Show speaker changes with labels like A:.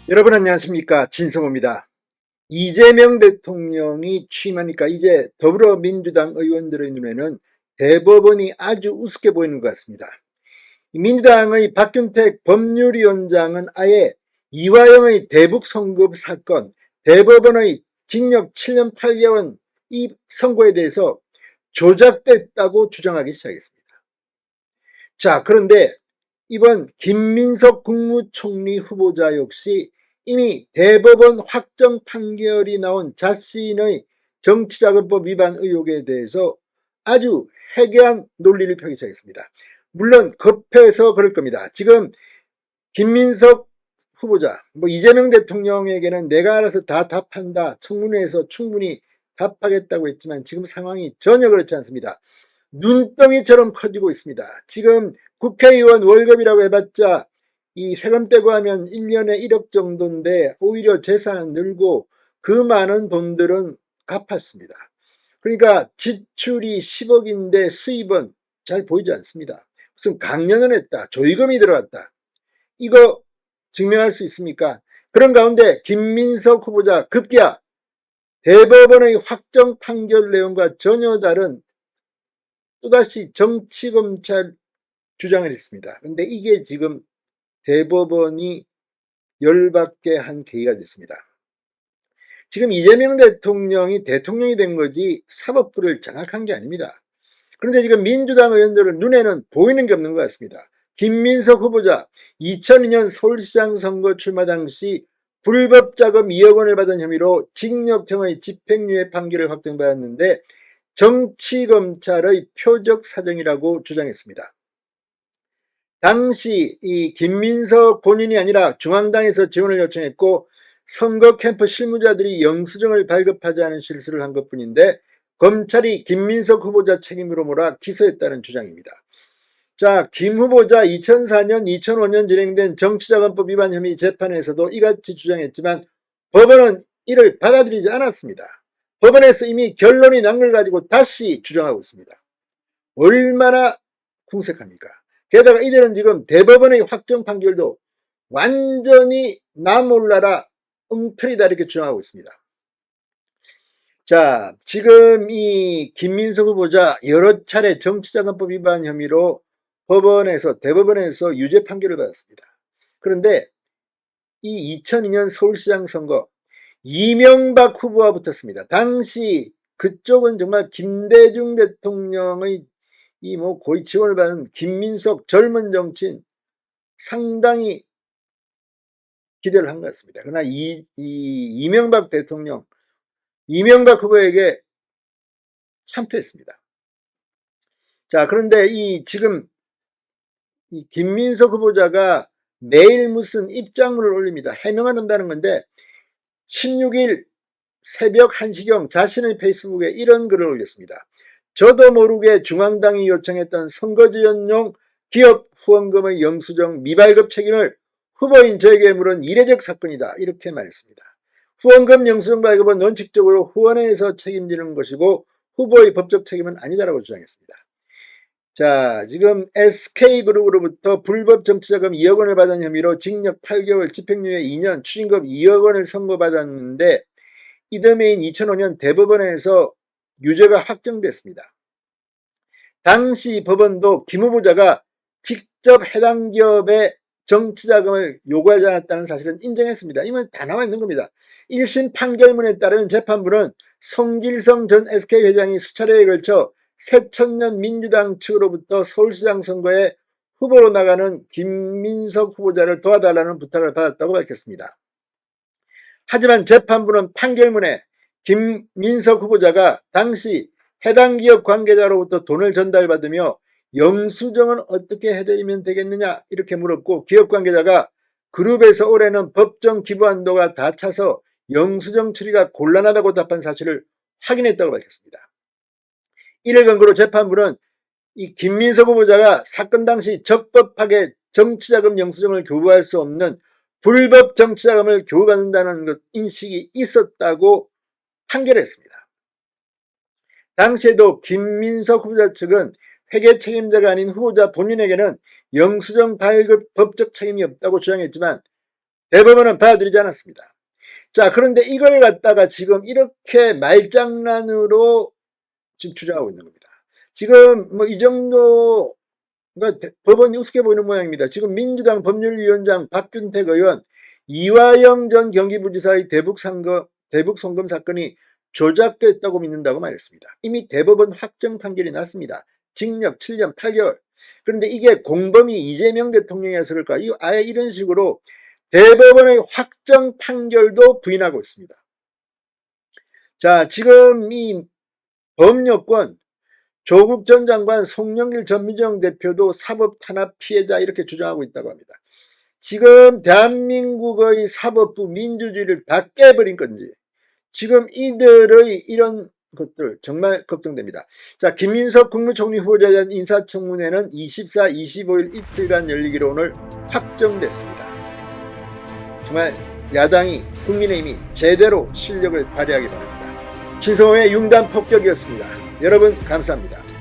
A: 여러분 안녕하십니까, 진성호입니다. 이재명 대통령이 취임하니까 이제 더불어민주당 의원들의 눈에는 대법원이 아주 우습게 보이는 것 같습니다. 민주당의 박균택 법률위원장은 아예 이화영의 대북 송금 사건, 대법원의 징역 7년 8개월 이 선고에 대해서 조작됐다고 주장하기 시작했습니다. 자, 그런데 이번 김민석 국무총리 후보자 역시 이미 대법원 확정 판결이 나온 자신의 정치자금법 위반 의혹에 대해서 아주 해괴한 논리를 펴기 시작했습니다. 물론 급해서 그럴 겁니다. 지금 김민석 후보자, 이재명 대통령에게는 내가 알아서 다 답한다, 청문회에서 충분히 답하겠다고 했지만 지금 상황이 전혀 그렇지 않습니다. 눈덩이처럼 커지고 있습니다. 지금 국회의원 월급이라고 해봤자 이 세금 떼고 하면 1년에 1억 정도인데 오히려 재산은 늘고 그 많은 돈들은 갚았습니다. 그러니까 지출이 10억인데 수입은 잘 보이지 않습니다. 무슨 강연을 했다, 조의금이 들어갔다, 이거 증명할 수 있습니까? 그런 가운데 김민석 후보자 급기야 대법원의 확정 판결 내용과 전혀 다른 또다시 정치검찰 주장을 했습니다. 근데 이게 지금 대법원이 열받게 한 계기가 됐습니다. 지금 이재명 대통령이 대통령이 된 거지 사법부를 장악한 게 아닙니다. 그런데 지금 민주당 의원들은 눈에는 보이는 게 없는 것 같습니다. 김민석 후보자 2002년 서울시장 선거 출마 당시 불법 자금 2억 원을 받은 혐의로 징역형의 집행유예 판결을 확정받았는데 정치검찰의 표적 사정이라고 주장했습니다. 당시 이 김민석 본인이 아니라 중앙당에서 지원을 요청했고 선거 캠프 실무자들이 영수증을 발급하지 않은 실수를 한 것뿐인데 검찰이 김민석 후보자 책임으로 몰아 기소했다는 주장입니다. 자, 김 후보자 2004년, 2005년 진행된 정치자금법 위반 혐의 재판에서도 이같이 주장했지만 법원은 이를 받아들이지 않았습니다. 법원에서 이미 결론이 난 걸 가지고 다시 주장하고 있습니다. 얼마나 궁색합니까? 게다가 이들은 지금 대법원의 확정 판결도 완전히 나 몰라라 엉터리다 이렇게 주장하고 있습니다. 자, 지금 이 김민석 후보자 여러 차례 정치자금법 위반 혐의로 대법원에서 유죄 판결을 받았습니다. 그런데 이 2002년 서울시장 선거 이명박 후보와 붙었습니다. 당시 그쪽은 정말 김대중 대통령의 거의 지원을 받은 김민석 젊은 정치인 상당히 기대를 한 것 같습니다. 그러나 이명박 대통령, 이명박 후보에게 참패했습니다. 자, 그런데 지금 이 김민석 후보자가 매일 무슨 입장문을 올립니다. 해명을 한다는 건데 16일 새벽 1시경 자신의 페이스북에 이런 글을 올렸습니다. 저도 모르게 중앙당이 요청했던 선거지원용 기업 후원금의 영수증 미발급 책임을 후보인 저에게 물은 이례적 사건이다. 이렇게 말했습니다. 후원금 영수증 발급은 원칙적으로 후원회에서 책임지는 것이고 후보의 법적 책임은 아니다라고 주장했습니다. 자, 지금 SK그룹으로부터 불법 정치자금 2억 원을 받은 혐의로 징역 8개월, 집행유예 2년, 추징금 2억 원을 선고받았는데 이듬해인 2005년 대법원에서 유죄가 확정됐습니다. 당시 법원도 김 후보자가 직접 해당 기업에 정치자금을 요구하지 않았다는 사실은 인정했습니다. 이건 다 나와 있는 겁니다. 1심 판결문에 따르면 재판부는 송길성 전 SK회장이 수차례에 걸쳐 새천년 민주당 측으로부터 서울시장 선거에 후보로 나가는 김민석 후보자를 도와달라는 부탁을 받았다고 밝혔습니다. 하지만 재판부는 판결문에 김민석 후보자가 당시 해당 기업 관계자로부터 돈을 전달받으며 영수증은 어떻게 해드리면 되겠느냐 이렇게 물었고 기업 관계자가 그룹에서 올해는 법정 기부 한도가 다 차서 영수증 처리가 곤란하다고 답한 사실을 확인했다고 밝혔습니다. 이를 근거로 재판부는 이 김민석 후보자가 사건 당시 적법하게 정치자금 영수증을 교부할 수 없는 불법 정치자금을 교부받는다는 것 인식이 있었다고 판결했습니다. 당시에도 김민석 후보자 측은 회계 책임자가 아닌 후보자 본인에게는 영수증 발급 법적 책임이 없다고 주장했지만 대법원은 받아들이지 않았습니다. 자, 그런데 이걸 갖다가 지금 이렇게 말장난으로 지금 주장하고 있는 겁니다. 지금 뭐 이 정도, 그러니까 법원이 우습게 보이는 모양입니다. 지금 민주당 법률위원장 박균택 의원, 이화영 전 경기부지사의 대북 송금 사건이 조작됐다고 믿는다고 말했습니다. 이미 대법원 확정 판결이 났습니다. 징역 7년 8개월. 그런데 이게 공범이 이재명 대통령이었을까? 아예 이런 식으로 대법원의 확정 판결도 부인하고 있습니다. 자, 지금 이 범여권 조국 전 장관, 송영길 전 민주당 대표도 사법 탄압 피해자 이렇게 주장하고 있다고 합니다. 지금 대한민국의 사법부 민주주의를 다 깨버린 건지 지금 이들의 이런 것들 정말 걱정됩니다. 자, 김민석 국무총리 후보자에 대한 인사청문회는 24, 25일 이틀간 열리기로 오늘 확정됐습니다. 정말 야당이, 국민의힘이 제대로 실력을 발휘하기 바랍니다. 신성호의 융단 폭격이었습니다. 여러분 감사합니다.